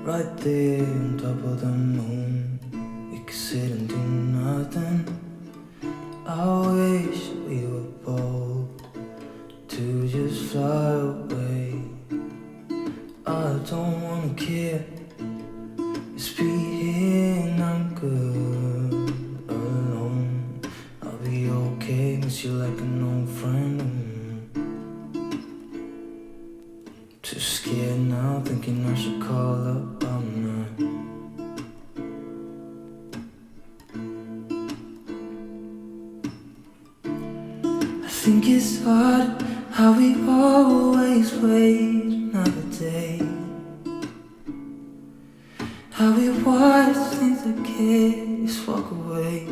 right there on top of the moon. We could sit and do nothing. I wish we were bold to just fly away. I don't wanna care, just be here and I'm good alone. I'll be okay, miss you like an old friend. Too scared now, thinking I should call up all night. I think it's hard how we always wait another day, how we watch things like kids walk away.